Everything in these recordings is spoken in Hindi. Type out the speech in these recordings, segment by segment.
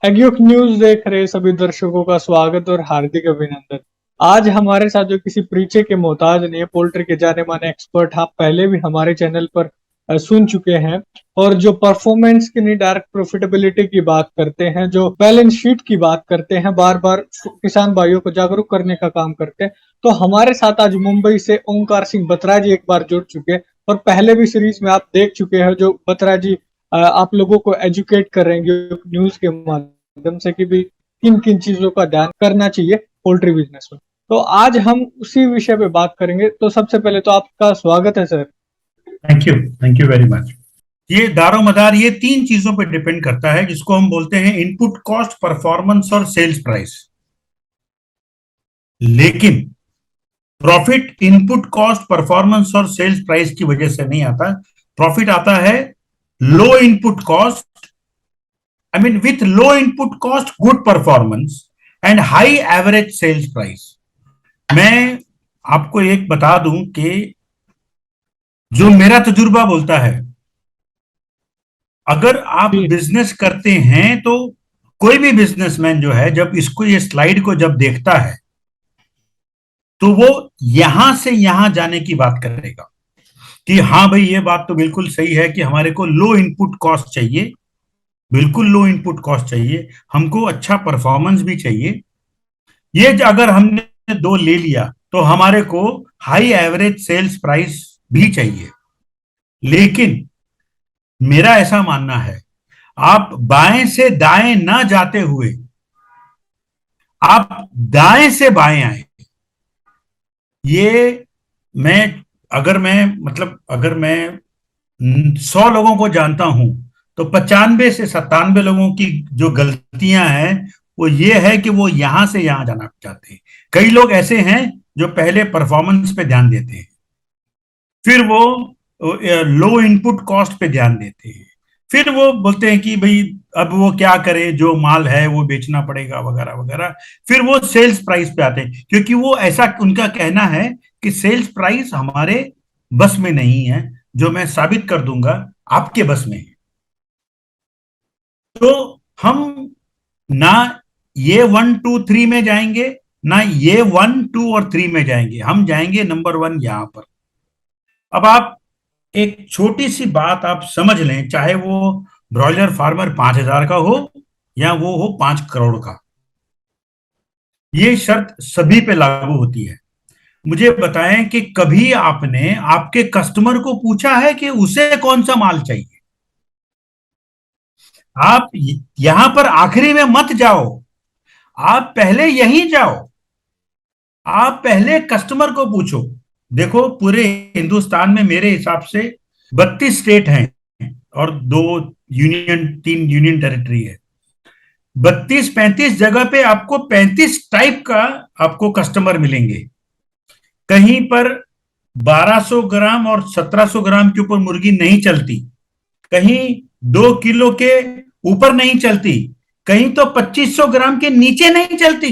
एग्यूक न्यूज देख रहे सभी दर्शकों का स्वागत और हार्दिक अभिनंदन। आज हमारे साथ जो किसी परिचय के मोहताज नहीं है, पोल्ट्री के जाने माने एक्सपर्ट, आप पहले भी हमारे चैनल पर सुन चुके हैं। और जो परफॉर्मेंस की नहीं, डायरेक्ट प्रॉफिटेबिलिटी की बात करते हैं, जो बैलेंस शीट की बात करते हैं, बार बार किसान भाइयों को जागरूक करने का काम करते हैं। तो हमारे साथ आज मुंबई से ओंकार सिंह बत्रा जी एक बार जुड़ चुके हैं और पहले भी सीरीज में आप देख चुके हैं जो बत्रा जी आप लोगों को एजुकेट कर रहे हैं न्यूज के माध्यम से कि भी किन किन चीजों का ध्यान करना चाहिए पोल्ट्री बिजनेस में। तो आज हम उसी विषय पे बात करेंगे। तो सबसे पहले तो आपका स्वागत है sir. Thank you very much. ये दारोमदार ये तीन चीजों पे डिपेंड करता है, जिसको हम बोलते हैं इनपुट कॉस्ट, परफॉर्मेंस और सेल्स प्राइस। लेकिन प्रॉफिट इनपुट कॉस्ट, परफॉर्मेंस और सेल्स प्राइस की वजह से नहीं आता। प्रॉफिट आता है low input cost, with low input cost, good performance and high average sales price. मैं आपको एक बता दूं कि जो मेरा तजुर्बा बोलता है, अगर आप बिजनेस करते हैं तो कोई भी बिजनेसमैन जो है, जब इसको ये स्लाइड को जब देखता है तो वो यहां से यहां जाने की बात करेगा कि हाँ भाई, ये बात तो बिल्कुल सही है कि हमारे को लो इनपुट कॉस्ट चाहिए, बिल्कुल लो इनपुट कॉस्ट चाहिए, हमको अच्छा परफॉर्मेंस भी चाहिए। ये अगर हमने दो ले लिया तो हमारे को हाई एवरेज सेल्स प्राइस भी चाहिए। लेकिन मेरा ऐसा मानना है, आप बाएं से दाएं ना जाते हुए आप दाएं से बाएं आए। ये मैं अगर मैं 100 लोगों को जानता हूं तो 95 से 97 लोगों की जो गलतियां हैं वो ये है कि वो यहां से यहां जाना चाहते हैं। कई लोग ऐसे हैं जो पहले परफॉर्मेंस पे ध्यान देते हैं, फिर वो लो इनपुट कॉस्ट पे ध्यान देते हैं, फिर वो बोलते हैं कि भाई अब वो क्या करे, जो माल है वो बेचना पड़ेगा वगैरह वगैरह। फिर वो सेल्स प्राइस पे आते हैं, क्योंकि वो ऐसा उनका कहना है कि सेल्स प्राइस हमारे बस में नहीं है, जो मैं साबित कर दूंगा आपके बस में है। तो हम ना ये 1 2 3 में जाएंगे, ना ये 1 2 और 3 में जाएंगे, हम जाएंगे नंबर 1 यहां पर। अब आप एक छोटी सी बात आप समझ लें, चाहे वो ब्रॉयलर फार्मर 5,000 का हो या वो हो 5 करोड़ का, ये शर्त सभी पे लागू होती है। मुझे बताएं कि कभी आपने आपके कस्टमर को पूछा है कि उसे कौन सा माल चाहिए? आप यहां पर आखिरी में मत जाओ, आप पहले यहीं जाओ, आप पहले कस्टमर को पूछो। देखो, पूरे हिंदुस्तान में मेरे हिसाब से 32 स्टेट हैं और 3 यूनियन टेरिटरी है। 32-35 जगह पे आपको 35 टाइप का आपको कस्टमर मिलेंगे। कहीं पर 1200 ग्राम और 1700 ग्राम के ऊपर मुर्गी नहीं चलती, कहीं 2 किलो के ऊपर नहीं चलती, कहीं तो 2500 ग्राम के नीचे नहीं चलती,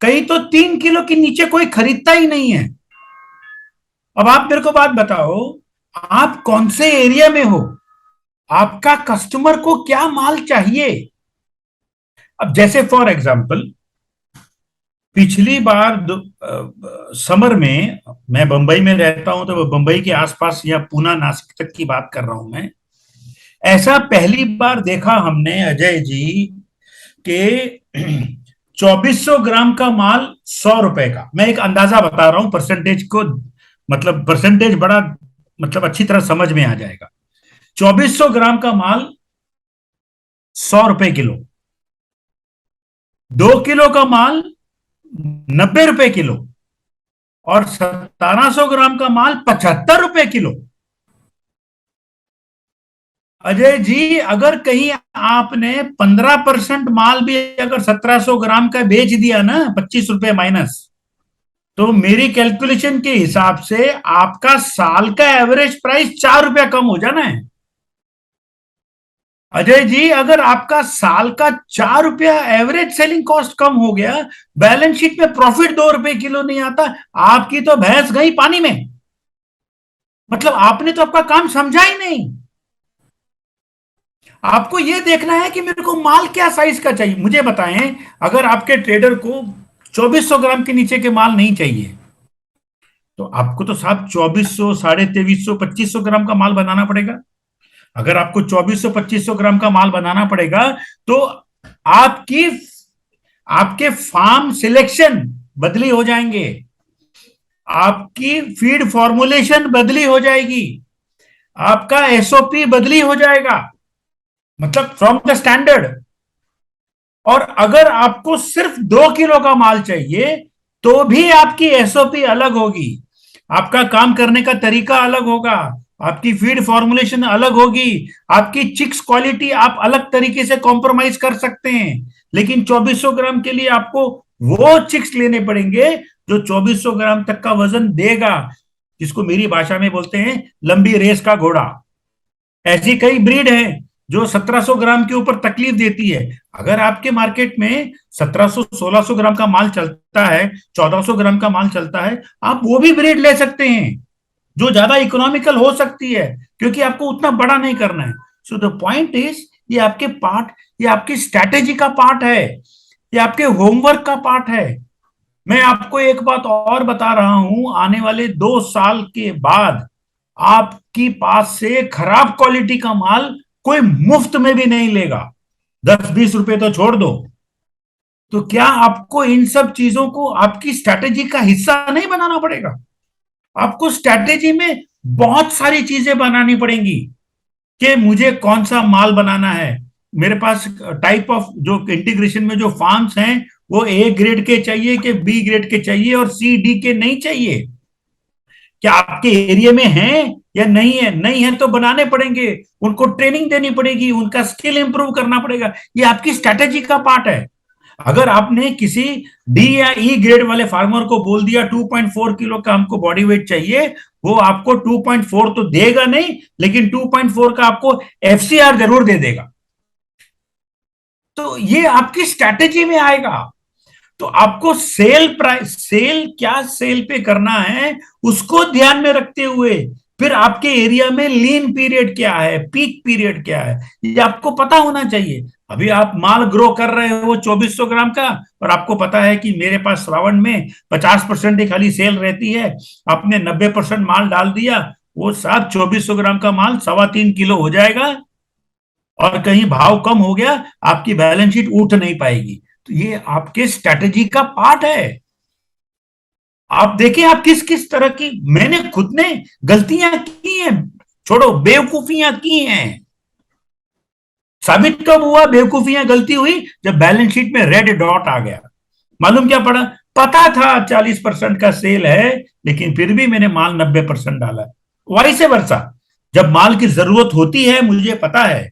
कहीं तो 3 किलो के नीचे कोई खरीदता ही नहीं है। अब आप मेरे को बात बताओ, आप कौन से एरिया में हो, आपका कस्टमर को क्या माल चाहिए? अब जैसे फॉर एग्जांपल, पिछली बार समर में, मैं बंबई में रहता हूं तो बंबई के आसपास या पूना नासिक तक की बात कर रहा हूं मैं, ऐसा पहली बार देखा हमने अजय जी के 2400 ग्राम का माल 100 रुपए का। मैं एक अंदाजा बता रहा हूं, परसेंटेज को परसेंटेज बड़ा अच्छी तरह समझ में आ जाएगा। 2400 ग्राम का माल 100 रुपए किलो, 2 किलो का माल 90 रुपए किलो और 1700 ग्राम का माल 75 रुपए किलो। अजय जी, अगर कहीं आपने 15% माल भी अगर 1700 ग्राम का बेच दिया ना, 25 रुपए माइनस, तो मेरी कैलकुलेशन के हिसाब से आपका साल का एवरेज प्राइस 4 रुपया कम हो जाना है। अजय जी, अगर आपका साल का 4 रुपया एवरेज सेलिंग कॉस्ट कम हो गया, बैलेंस शीट में प्रॉफिट 2 रुपए किलो नहीं आता, आपकी तो भैंस गई पानी में। आपने तो आपका काम समझा ही नहीं। आपको ये देखना है कि मेरे को माल क्या साइज का चाहिए, मुझे बताएं। अगर आपके ट्रेडर को 2400 ग्राम के नीचे के माल नहीं चाहिए, तो आपको तो साहब 2400, 2350, 2500 ग्राम का माल बनाना पड़ेगा। अगर आपको 2400, 2500 ग्राम का माल बनाना पड़ेगा, तो आपकी आपके फार्म सिलेक्शन बदली हो जाएंगे, आपकी फीड फॉर्मुलेशन बदली हो जाएगी, आपका एसओपी बदली हो जाएगा, मतलब फ्रॉम द स्टैंडर्ड। और अगर आपको सिर्फ 2 किलो का माल चाहिए, तो भी आपकी एसओपी अलग होगी, आपका काम करने का तरीका अलग होगा, आपकी फीड फॉर्मुलेशन अलग होगी, आपकी चिक्स क्वालिटी आप अलग तरीके से कॉम्प्रोमाइज कर सकते हैं। लेकिन 2400 ग्राम के लिए आपको वो चिक्स लेने पड़ेंगे जो 2400 ग्राम तक का वजन देगा, जिसको मेरी भाषा में बोलते हैं लंबी रेस का घोड़ा। ऐसी कई ब्रीड है जो 1700 ग्राम के ऊपर तकलीफ देती है। अगर आपके मार्केट में 1700, 1600 ग्राम का माल चलता है, 1400 ग्राम का माल चलता है, आप वो भी ब्रीड ले सकते हैं जो ज्यादा इकोनॉमिकल हो सकती है, क्योंकि आपको उतना बड़ा नहीं करना है। सो द पॉइंट इज, ये आपके पार्ट, ये आपकी स्ट्रैटेजी का पार्ट है, ये आपके होमवर्क का पार्ट है। मैं आपको एक बात और बता रहा हूं, आने वाले 2 साल के बाद आपकी पास से खराब क्वालिटी का माल कोई मुफ्त में भी नहीं लेगा। 10-20 रुपए तो छोड़ दो। तो क्या आपको इन सब चीजों को आपकी स्ट्रैटेजी का हिस्सा नहीं बनाना पड़ेगा? आपको स्ट्रैटेजी में बहुत सारी चीजें बनानी पड़ेंगी कि मुझे कौन सा माल बनाना है। मेरे पास टाइप ऑफ जो इंटीग्रेशन में जो फार्म्स हैं, वो ए ग्रेड के चाहिए कि बी ग्रेड के चाहिए और सी डी के नहीं चाहिए। क्या आपके एरिया में है या नहीं है? नहीं है तो बनाने पड़ेंगे, उनको ट्रेनिंग देनी पड़ेगी, उनका स्किल इंप्रूव करना पड़ेगा। ये आपकी स्ट्रैटेजी का पार्ट है। अगर आपने किसी डी या ई ग्रेड वाले फार्मर को बोल दिया 2.4 किलो का हमको बॉडी वेट चाहिए, वो आपको 2.4 तो देगा नहीं, लेकिन 2.4 का आपको एफसीआर जरूर दे देगा। तो ये आपकी स्ट्रैटेजी में आएगा। तो आपको सेल प्राइस, सेल क्या सेल पे करना है, उसको ध्यान में रखते हुए फिर आपके एरिया में लीन पीरियड क्या है, पीक पीरियड क्या है, ये आपको पता होना चाहिए। अभी आप माल ग्रो कर रहे हो 2400 ग्राम का, और आपको पता है कि मेरे पास श्रावण में 50% ही खाली सेल रहती है, आपने 90% माल डाल दिया, वो साथ 2400 ग्राम का माल 3.25 किलो हो जाएगा, और कहीं भाव कम हो गया, आपकी बैलेंस शीट उठ नहीं पाएगी। तो ये आपके स्ट्रैटेजी का पार्ट है। आप देखिए आप किस किस तरह की, मैंने खुद ने गलतियां की हैं, छोड़ो बेवकूफियां की हैं। साबित कब हुआ बेवकूफियां गलती हुई? जब बैलेंस शीट में रेड डॉट आ गया। मालूम क्या पड़ा? पता था 40% का सेल है, लेकिन फिर भी मैंने माल 90% डाला। वाई से वर्षा, जब माल की जरूरत होती है मुझे पता है,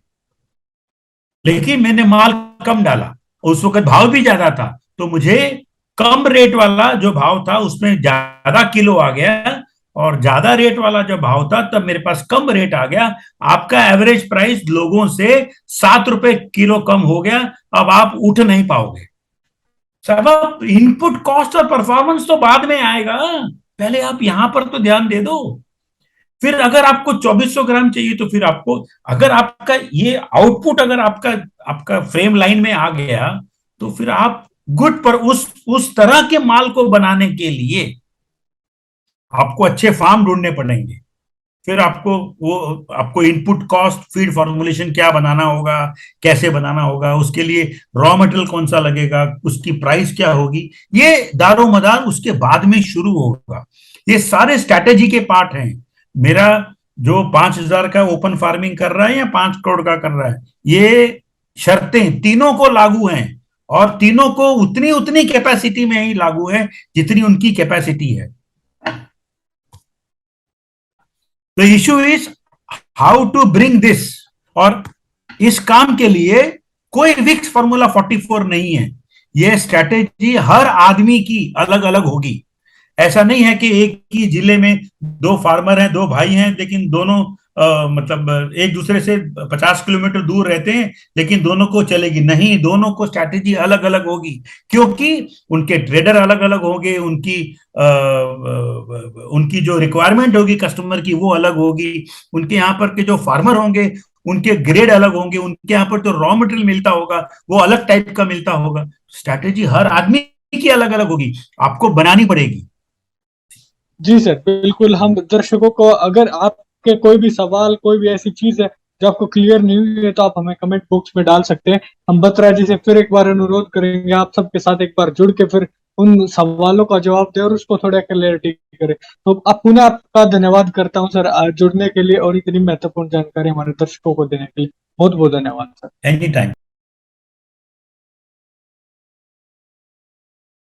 लेकिन मैंने माल कम डाला, उस वक्त भाव भी ज्यादा था, तो मुझे कम रेट वाला जो भाव था उसमें ज्यादा किलो आ गया, और ज्यादा रेट वाला जो भाव था तब मेरे पास कम रेट आ गया। आपका एवरेज प्राइस लोगों से 7 रुपए किलो कम हो गया। अब आप उठ नहीं पाओगे। सब इनपुट कॉस्ट और परफॉर्मेंस तो बाद में आएगा, पहले आप यहां पर तो ध्यान दे दो। फिर अगर आपको 2400 ग्राम चाहिए, तो फिर आपको, अगर आपका ये आउटपुट अगर आपका आपका फ्रेम लाइन में आ गया, तो फिर आप गुड पर उस तरह के माल को बनाने के लिए आपको अच्छे फार्म ढूंढने पड़ेंगे। फिर आपको इनपुट कॉस्ट, फीड फॉर्मुलेशन क्या बनाना होगा, कैसे बनाना होगा, उसके लिए रॉ मटेरियल कौन सा लगेगा, उसकी प्राइस क्या होगी, ये दारो मदार उसके बाद में शुरू होगा। ये सारे स्ट्रैटेजी के पार्ट हैं। मेरा जो 5,000 का ओपन फार्मिंग कर रहा है या 5 करोड़ का कर रहा है, ये शर्तें तीनों को लागू हैं, और तीनों को उतनी उतनी कैपेसिटी में ही लागू है जितनी उनकी कैपेसिटी है। The issue is how to bring this. और इस काम के लिए कोई विक्स फॉर्मूला 44 नहीं है। यह स्ट्रैटेजी हर आदमी की अलग अलग होगी। ऐसा नहीं है कि एक ही जिले में 2 फार्मर हैं, 2 भाई हैं, लेकिन दोनों मतलब एक दूसरे से 50 किलोमीटर दूर रहते हैं, लेकिन दोनों को चलेगी नहीं। दोनों को स्ट्रैटेजी अलग अलग होगी, क्योंकि उनके ट्रेडर अलग अलग होंगे, उनकी जो रिक्वायरमेंट होगी कस्टमर की वो अलग होगी, उनके यहाँ पर के जो फार्मर होंगे उनके ग्रेड अलग होंगे, उनके यहाँ पर जो रॉ मटेरियल मिलता होगा वो अलग टाइप का मिलता होगा। स्ट्रैटेजी हर आदमी की अलग अलग होगी, आपको बनानी पड़ेगी। जी सर, बिल्कुल। हम दर्शकों को, अगर आपके कोई भी सवाल, कोई भी ऐसी चीज है जो आपको क्लियर नहीं हुई है, तो आप हमें कमेंट बॉक्स में डाल सकते हैं। हम बत्रा जी से फिर एक बार अनुरोध करेंगे, आप सबके साथ एक बार जुड़ के फिर उन सवालों का जवाब दें और उसको थोड़ा क्लैरिटी करें। तो अब पुनः आपका धन्यवाद करता हूँ सर, जुड़ने के लिए और इतनी महत्वपूर्ण जानकारी हमारे दर्शकों को देने के लिए। बहुत बहुत धन्यवाद सर। Any time.